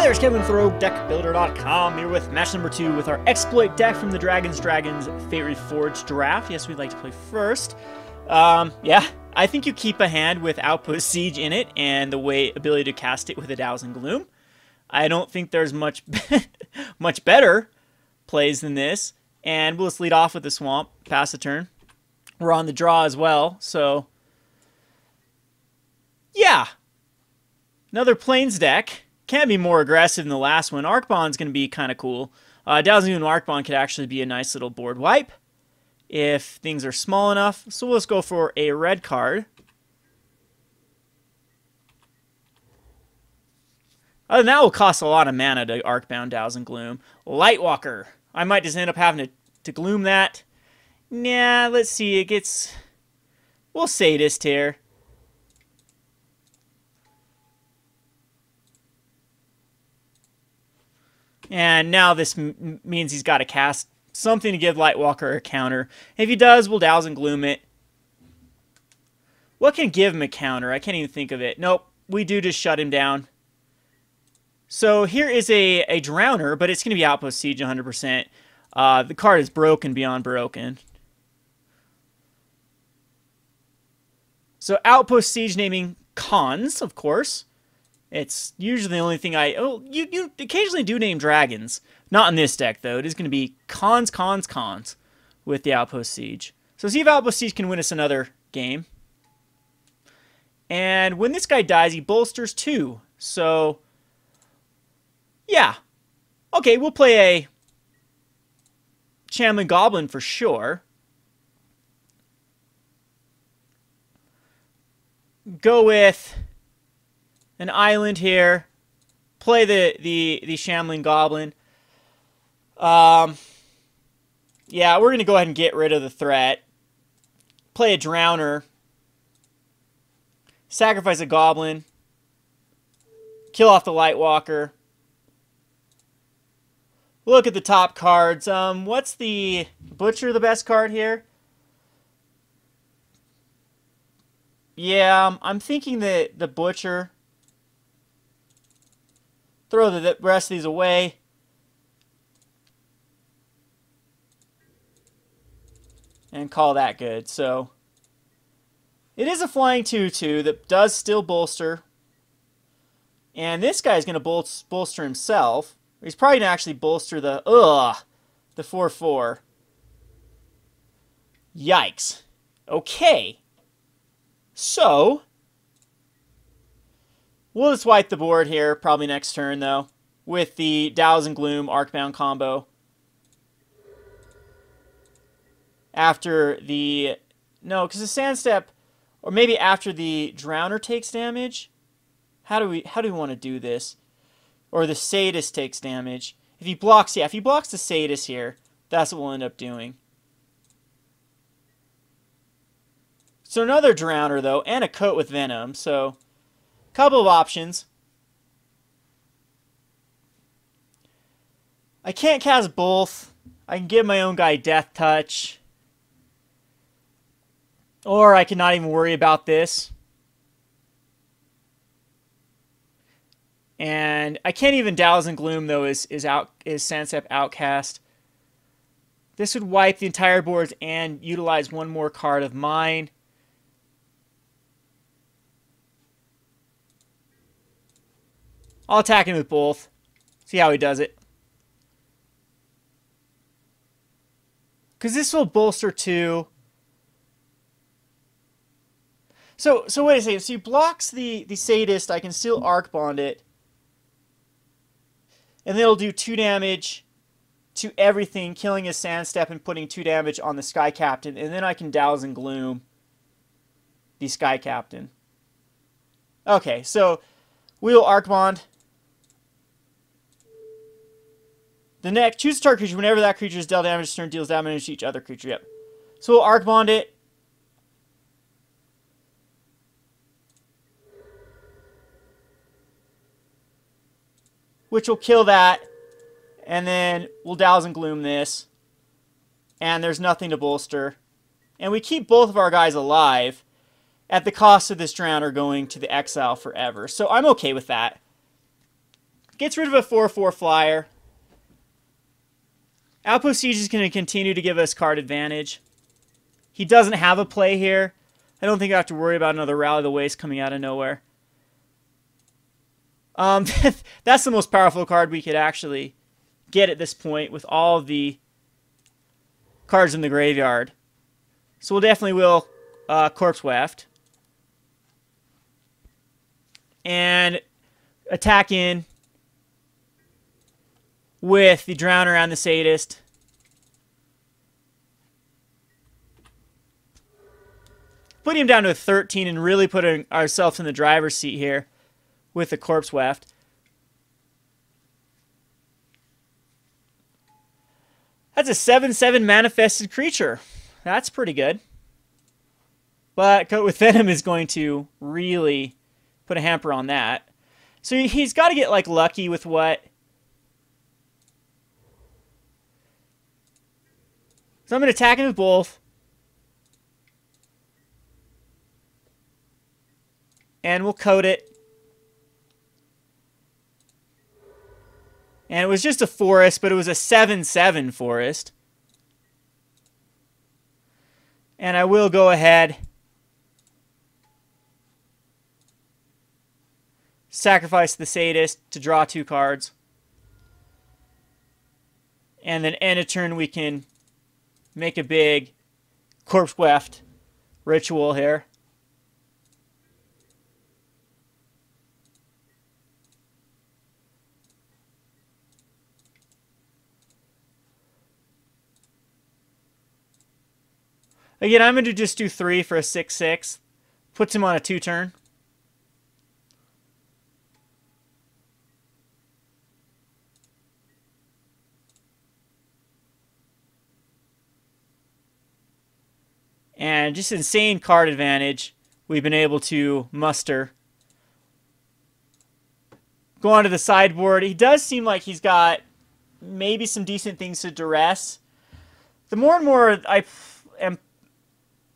there, it's Kevin with RogueDeckBuilder.com here with match number 2 with our exploit deck from the Dragons Fate Reforged draft. Yes, we'd like to play first. Yeah, I think you keep a hand with Outpost Siege in it and the ability to cast it with a Dousing Gloom. I don't think there's much much better plays than this. And we'll just lead off with the Swamp, pass the turn. We're on the draw as well, so yeah. Another Plains deck. Can't be more aggressive than the last one. Arcbond's going to be kind of cool. Dousing Gloom Arcbond could actually be a nice little board wipe if things are small enough. So we'll just go for a red card. Other than that, will cost a lot of mana to Arcbound Dousing Gloom. Lightwalker. I might just end up having to Gloom that. Nah, let's see. It gets... We'll Sadist here. And now this means he's got to cast something to give Lightwalker a counter. If he does, we'll Dousing Gloom it. What can give him a counter? I can't even think of it. Nope, we do just shut him down. So here is a Drowner, but it's going to be Outpost Siege 100%. The card is broken beyond broken. So Outpost Siege naming cons, of course. It's usually the only thing you occasionally do name dragons. Not in this deck, though. It is going to be cons with the Outpost Siege. So see if Outpost Siege can win us another game. And when this guy dies, he bolsters 2. So, yeah. Okay, we'll play a Shambling Goblin for sure. Go with an island here. Play the Shambling Goblin. Yeah, we're going to go ahead and get rid of the threat. Play a Drowner. Sacrifice a Goblin. Kill off the Lightwalker. Look at the top cards. What's the Butcher the best card here? Yeah, I'm thinking that the Butcher. Throw the rest of these away. And call that good. So, it is a flying 2/2 that does still bolster. And this guy's going to bolster himself. He's probably going to actually bolster the 4/4. Yikes. Okay. So, we'll just wipe the board here, probably next turn, though, with the Dousing Gloom Arcbound combo. After the... No, because the Sandstep... Or maybe after the Drowner takes damage? How do we want to do this? Or the Sadist takes damage. If he blocks... Yeah, if he blocks the Sadist here, that's what we'll end up doing. So another Drowner, though, and a Coat with Venom, so... Couple of options. I can't cast both. I can give my own guy Death Touch. Or I can not even worry about this. And I can't even Dousing Gloom, though, is Sandstep Outcast. This would wipe the entire board and utilize one more card of mine. I'll attack him with both. See how he does it. Because this will bolster 2. So wait a second. So he blocks the Sadist. I can still Arcbond it. And then it'll do 2 damage to everything, killing his Sandstep and putting 2 damage on the Sky Captain. And then I can Dousing Gloom the Sky Captain. Okay, so we'll Arcbond. The next, choose a target creature. Whenever that creature is dealt damage, this turn deals damage to each other creature. Yep. So we'll Arcbond it. Which will kill that. And then we'll Dousing Gloom this. And there's nothing to bolster. And we keep both of our guys alive at the cost of this Drowner going to the exile forever. So I'm okay with that. Gets rid of a 4/4 flyer. Outpost Siege is going to continue to give us card advantage. He doesn't have a play here. I don't think I have to worry about another Rally the Waste coming out of nowhere. That's the most powerful card we could actually get at this point with all of the cards in the graveyard. So we'll definitely will Corpse Weft. And attack in with the Drowner and the Sadist. Putting him down to a 13 and really putting ourselves in the driver's seat here with the Corpse Weft. That's a 7/7 manifested creature. That's pretty good. But Coat with Venom is going to really put a hamper on that. So he's got to get like lucky with what. So I'm going to attack him with both. And we'll coat it. And it was just a forest, but it was a 7/7 forest. And I will go ahead. Sacrifice the Sadist to draw 2 cards. And then end of turn we can make a big Corpse Weft ritual here. Again, I'm going to just do 3 for a 6/6. Puts him on a 2-turn. And just insane card advantage we've been able to muster. Go on to the sideboard. He does seem like he's got maybe some decent things to duress. The more and more I am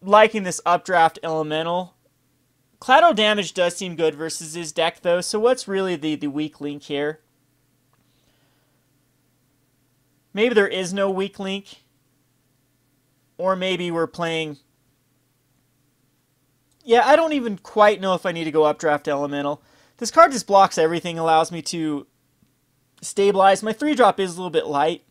liking this Updraft Elemental. Collateral damage does seem good versus his deck, though. So what's really the weak link here? Maybe there is no weak link. Or maybe we're playing... Yeah, I don't even quite know if I need to go Updraft Elemental. This card just blocks everything, allows me to stabilize. My 3-drop is a little bit light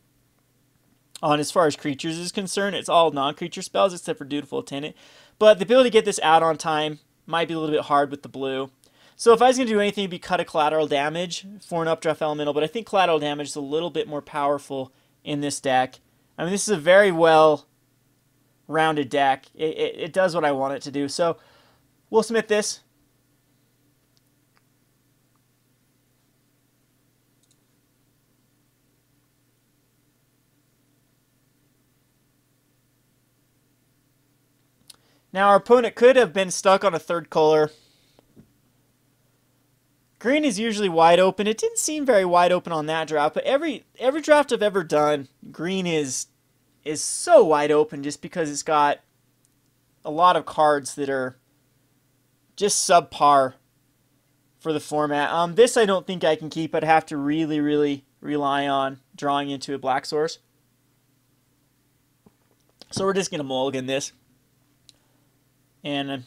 on as far as creatures is concerned. It's all non-creature spells except for Dutiful Attendant. But the ability to get this out on time might be a little bit hard with the blue. So if I was going to do anything, it'd be cut a collateral damage for an Updraft Elemental. But I think collateral damage is a little bit more powerful in this deck. I mean, this is a very well-rounded deck. It does what I want it to do. So we'll submit this. Now our opponent could have been stuck on a 3rd color. Green is usually wide open. It didn't seem very wide open on that draft, but every draft I've ever done, green is so wide open just because it's got a lot of cards that are just subpar for the format. This I don't think I can keep. I'd have to really, really rely on drawing into a black source. So we're just going to mulligan this. And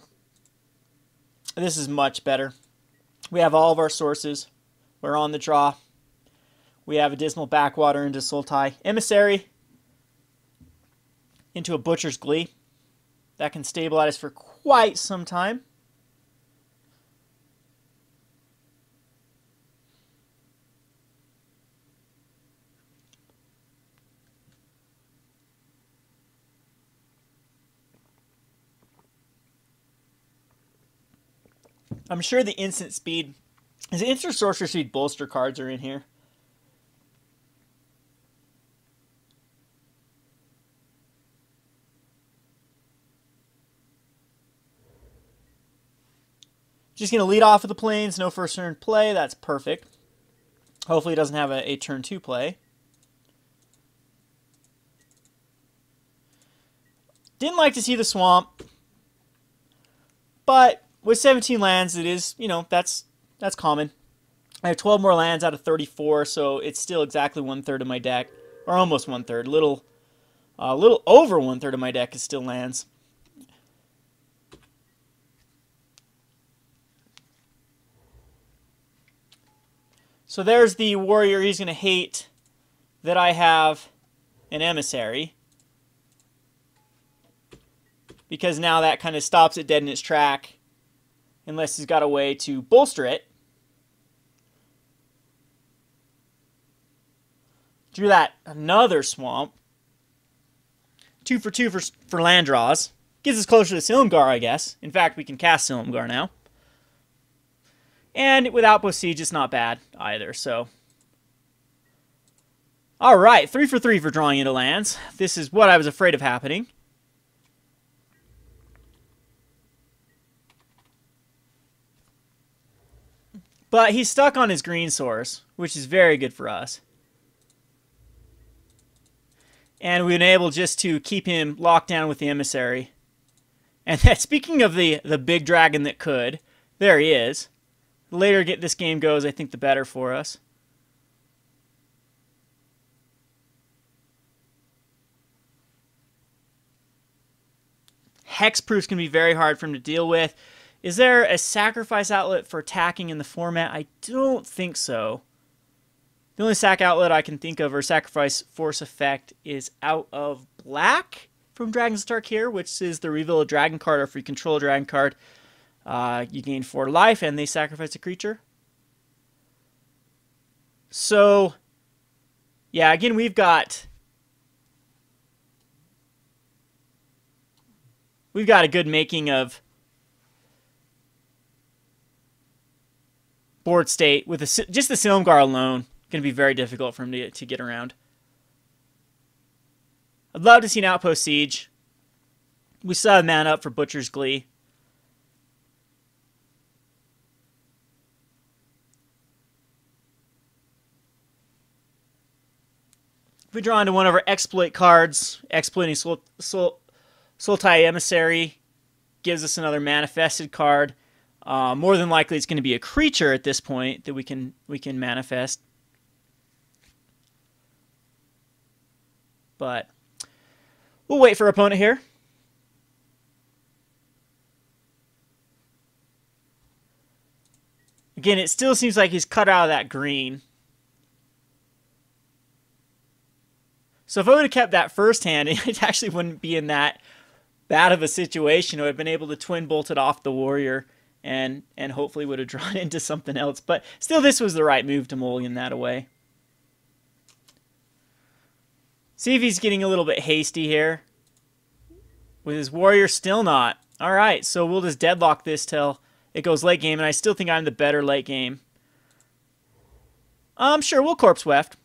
this is much better. We have all of our sources. We're on the draw. We have a Dismal Backwater into Sultai. Emissary into a Butcher's Glee. That can stabilize for quite some time. I'm sure the instant speed, the instant sorcerer speed bolster cards are in here. Just going to lead off with the planes, no first turn play. That's perfect. Hopefully it doesn't have a turn 2 play. Didn't like to see the swamp, but with 17 lands, it is, you know, that's common. I have 12 more lands out of 34, so it's still exactly 1/3 of my deck, or almost 1/3. Little over 1/3 of my deck is still lands. So there's the warrior. He's going to hate that I have an emissary, because now that kind of stops it dead in its track, unless he's got a way to bolster it. Drew that another swamp. 2 for 2 for land draws. Gives us closer to Silumgar, I guess. In fact, we can cast Silumgar now. And with Outpost Siege, it's not bad either, so. Alright, 3 for 3 for drawing into lands. This is what I was afraid of happening. But he's stuck on his green source, which is very good for us. And we've been able just to keep him locked down with the emissary. And speaking of the big dragon that could, there he is. The later this game goes, I think the better for us. Hexproof's going to be very hard for him to deal with. Is there a sacrifice outlet for attacking in the format? I don't think so. The only sack outlet I can think of, or sacrifice force effect, is out of black from Dragons of Tarkir, which is the reveal a dragon card, or if you control a dragon card, you gain 4 life, and they sacrifice a creature. So, yeah, again, we've got a good making of board state with just the Silumgar alone. Going to be very difficult for him to get around. I'd love to see an Outpost Siege. We still have mana up for Butcher's Glee. If we draw into one of our exploit cards, exploiting Sultai Emissary gives us another manifested card. More than likely, it's going to be a creature at this point that we can manifest. But we'll wait for our opponent here. Again, it still seems like he's cut out of that green. So if I would have kept that first hand, it actually wouldn't be in that bad of a situation. I would have been able to twin bolt it off the warrior and hopefully would have drawn into something else. But still, this was the right move to mulligan that away. See if he's getting a little bit hasty here. With his warrior, still not. Alright, so we'll just deadlock this till it goes late game, and I still think I'm the better late game. Sure, we'll Corpse Weft.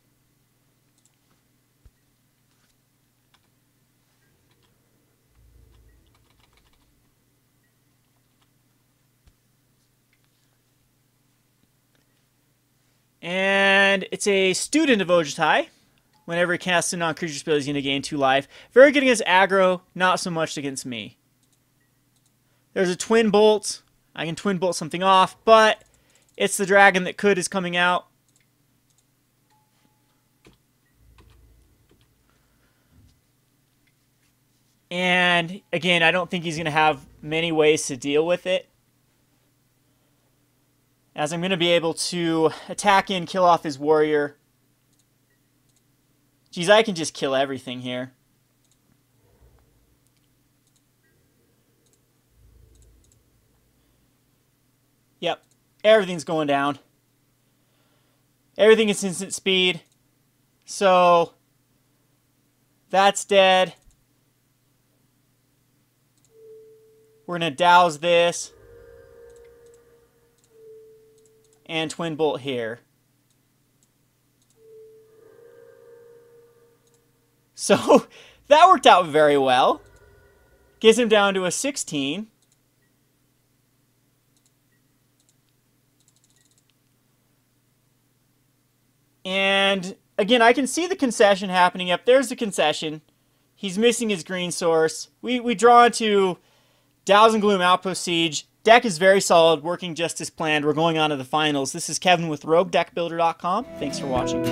And it's a student of Ojutai. Whenever he casts a non-creature spell, he's going to gain 2 life. Very good against aggro, not so much against me. There's a twin bolt. I can twin bolt something off, but it's the dragon that could is coming out. And again, I don't think he's going to have many ways to deal with it, as I'm going to be able to attack in, kill off his warrior. Geez, I can just kill everything here. Yep, everything's going down. Everything is instant speed. So, that's dead. We're going to douse this. And twin bolt here. So, that worked out very well. Gets him down to a 16. And, again, I can see the concession happening up. There's the concession. He's missing his green source. We draw into Douse and Gloom Outpost Siege. Deck is very solid, working just as planned. We're going on to the finals. This is Kevin with RogueDeckBuilder.com. Thanks for watching.